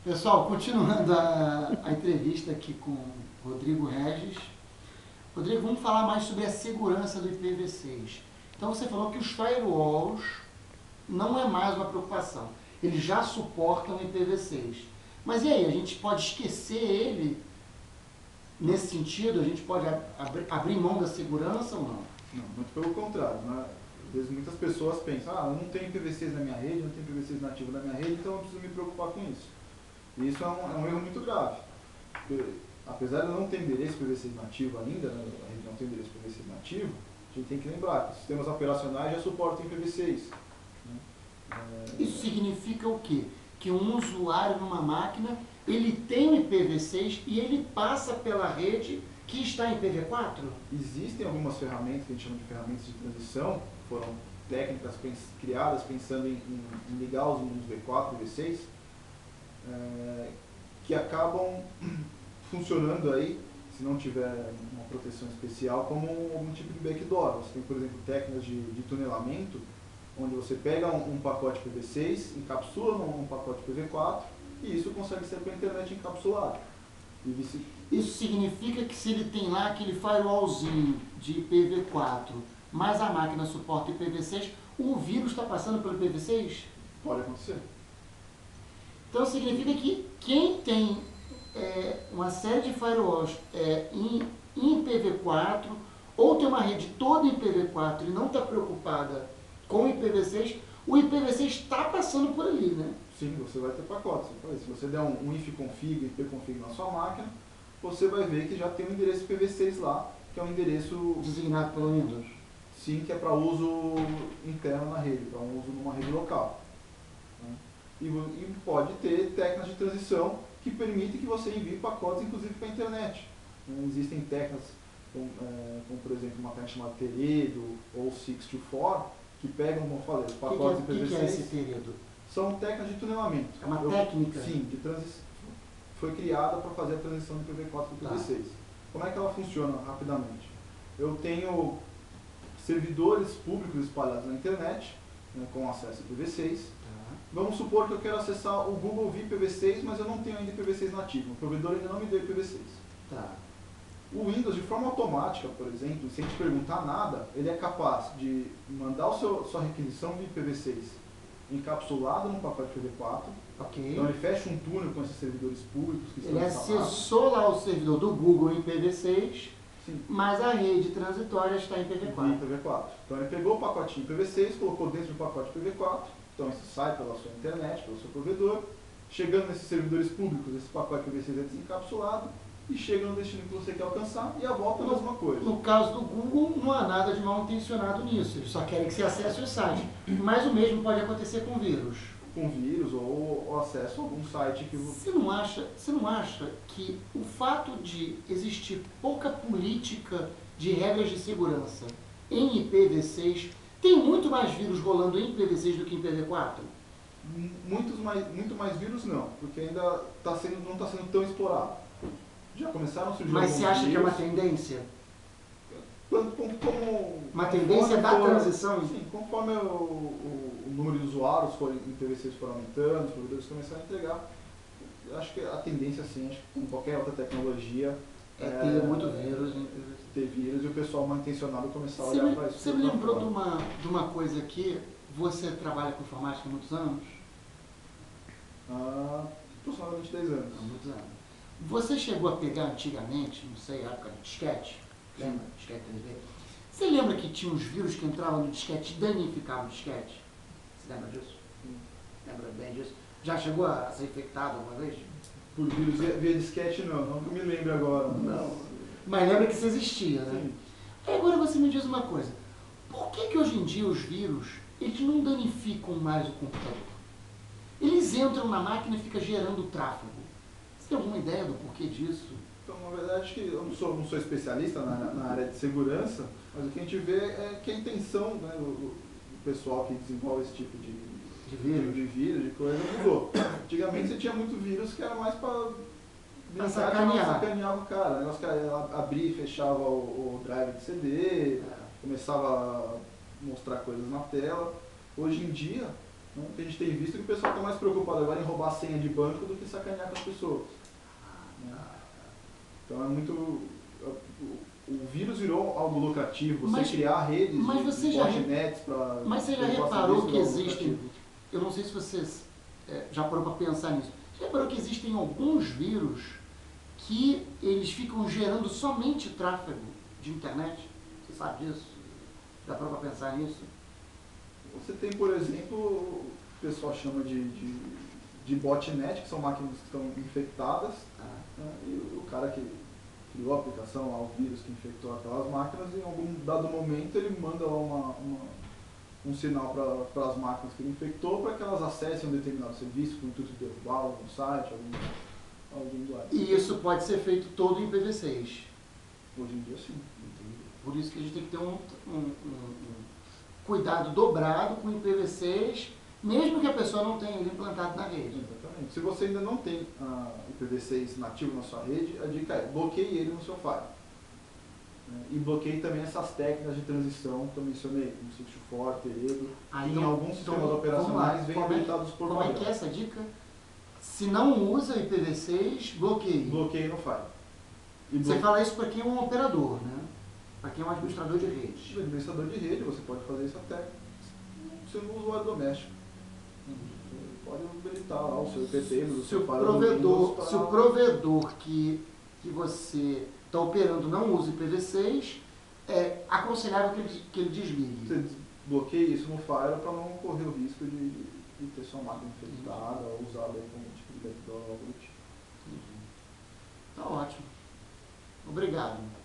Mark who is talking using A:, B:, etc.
A: Pessoal, continuando a entrevista aqui com o Rodrigo Regis. Rodrigo, vamos falar mais sobre a segurança do IPv6. Então você falou que os firewalls não é mais uma preocupação. Eles já suportam o IPv6. Mas e aí, a gente pode esquecer ele nesse sentido? A gente pode abrir mão da segurança ou não?
B: Não, muito pelo contrário. Né? Às vezes muitas pessoas pensam, eu não tenho IPv6 na minha rede, eu não tenho IPv6 nativo na minha rede, então eu não preciso me preocupar com isso. E isso é um erro muito grave. Porque, apesar de eu não ter endereço IPv6 nativo ainda, né, a rede não tem endereço IPv6 nativo, a gente tem que lembrar que os sistemas operacionais já suportam IPv6. Né?
A: Isso significa o quê? Que um usuário numa máquina, ele tem o IPv6 e ele passa pela rede que está em IPv4?
B: Existem algumas ferramentas que a gente chama de ferramentas de transição, foram técnicas criadas pensando em ligar os mundos V4 e V6, que acabam funcionando aí, se não tiver uma proteção especial, como algum tipo de backdoor. Você tem, por exemplo, técnicas de tunelamento, onde você pega um pacote IPv6, encapsula num pacote IPv4, e isso consegue ser para a internet encapsulado.
A: Isso significa que se ele tem lá aquele firewallzinho de IPv4, mas a máquina suporta IPv6, o vírus está passando pelo IPv6?
B: Pode acontecer.
A: Então significa que quem tem uma série de firewalls em IPv4, ou tem uma rede toda em IPv4 e não está preocupada com o IPv6, o IPv6 está passando por ali, né?
B: Sim, você vai ter pacotes. Se você der um ifconfig, ipconfig na sua máquina, você vai ver que já tem um endereço IPv6 lá, que é um endereço
A: designado pelo Windows.
B: Sim, que é para uso interno na rede, para um uso numa rede local. Né? E pode ter técnicas de transição que permitem que você envie pacotes, inclusive para a internet. Existem técnicas, como por exemplo, uma técnica chamada Teredo ou 624, que pegam, como eu falei, os pacotes IPv6.
A: O que é esse Teredo?
B: São técnicas de tunelamento.
A: É uma técnica?
B: Sim, de transição. Foi criada para fazer a transição de IPv4 para IPv6. Tá. Como é que ela funciona rapidamente? Eu tenho servidores públicos espalhados na internet, né, com acesso a IPv6. Tá. Vamos supor que eu quero acessar o Google via IPv6, mas eu não tenho ainda IPv6 nativo. O provedor ainda não me deu IPv6. Tá. O Windows, de forma automática, por exemplo, sem te perguntar nada, ele é capaz de mandar sua requisição de IPv6 encapsulado num pacote IPv4.
A: Okay.
B: Então ele fecha um túnel com esses servidores públicos que estão
A: instalados. Ele acessou lá o servidor do Google em IPv6, sim, mas a rede transitória está em IPv4.
B: Então ele pegou o pacotinho IPv6, colocou dentro do pacote IPv4, então isso sai pela sua internet, pelo seu provedor, chegando nesses servidores públicos, esse pacote IPv6 é desencapsulado e chega no destino que você quer alcançar e a volta é a mesma coisa.
A: No caso do Google, não há nada de mal intencionado nisso, eles só querem que você acesse o site. Mas o mesmo pode acontecer com vírus.
B: Com vírus ou acesso a algum site que...
A: Você não acha que o fato de existir pouca política de regras de segurança em IPv6 tem muito mais vírus rolando em IPv6 do que em IPv4?
B: Muito mais vírus não, porque ainda não está sendo tão explorado. Já começaram a surgir.
A: Mas você acha vírus, que é uma tendência? Uma tendência da transição?
B: Sim, conforme o número de usuários em IPv6 for aumentando, os provedores começaram a entregar, eu acho que a tendência, sim, acho que como qualquer outra tecnologia,
A: ter muito vírus em IPv6.
B: Ter vírus e o pessoal mal intencionado começar a olhar para isso.
A: Você me lembrou de uma coisa aqui, você trabalha com informática há muitos anos?
B: Aproximadamente 10 anos.
A: Há muitos anos. Você chegou a pegar antigamente, não sei, a época de disquete? Lembra? Disquete 3D? Você lembra que tinha uns vírus que entravam no disquete e danificavam o disquete? Você lembra disso? Lembra bem disso? Já chegou a ser infectado alguma vez?
B: Por vírus via disquete não me lembro agora.
A: Não. Mas lembra que isso existia, né? Sim. Aí agora você me diz uma coisa. Por que hoje em dia os vírus, eles não danificam mais o computador? Eles entram na máquina e ficam gerando tráfego. Você tem alguma ideia do porquê disso?
B: Então, na verdade, acho que eu não sou especialista na área de segurança, mas o que a gente vê é que a intenção, né, do pessoal que desenvolve esse tipo de vírus, de coisa, mudou. Antigamente você tinha muito vírus que era mais para sacanear o cara. O negócio que abria e fechava o drive de CD, começava a mostrar coisas na tela. Hoje em dia, Né? A gente tem visto que o pessoal está mais preocupado agora em roubar a senha de banco do que sacanear com as pessoas. Né? Então é muito... O vírus virou algo lucrativo, você criar redes de botnets para...
A: Mas você já reparou que existem... Eu não sei se você já parou para pensar nisso. Você reparou que existem alguns vírus que eles ficam gerando somente tráfego de internet? Você sabe disso? Já parou para pensar nisso?
B: Você tem, por exemplo, o pessoal chama de botnet, que são máquinas que estão infectadas, né? E o cara que criou a aplicação, lá, o vírus que infectou aquelas máquinas, em algum dado momento ele manda lá um sinal para as máquinas que ele infectou para que elas acessem um determinado serviço com o intuito de derrubar algum site, algum usuário.
A: E isso pode ser feito todo em IPv6?
B: Hoje em dia, sim.
A: Por isso que a gente tem que ter um cuidado dobrado com IPv6, mesmo que a pessoa não tenha ele implantado na rede.
B: Exatamente. Se você ainda não tem IPv6 nativo na sua rede, a dica é bloqueie ele no seu firewall. E bloqueie também essas técnicas de transição que eu mencionei, como 64, Teredo. Em alguns sistemas operacionais vem habilitados por padrão.
A: Como é que é essa dica? Se não usa IPv6, bloqueie.
B: Bloqueie no firewall.
A: Você fala isso para quem é um operador, né? Para quem é um administrador de rede.
B: Administrador de rede, você pode fazer isso até sendo um usuário doméstico. Você pode habilitar lá o seu IPT, o seu firewall.
A: Se o provedor que você está operando não usa IPv6, é aconselhável que ele desligue.
B: Você desbloqueie isso no firewall para não correr o risco de ter sua máquina infectada ou usada como tipo de backdoor.
A: Tá ótimo. Obrigado.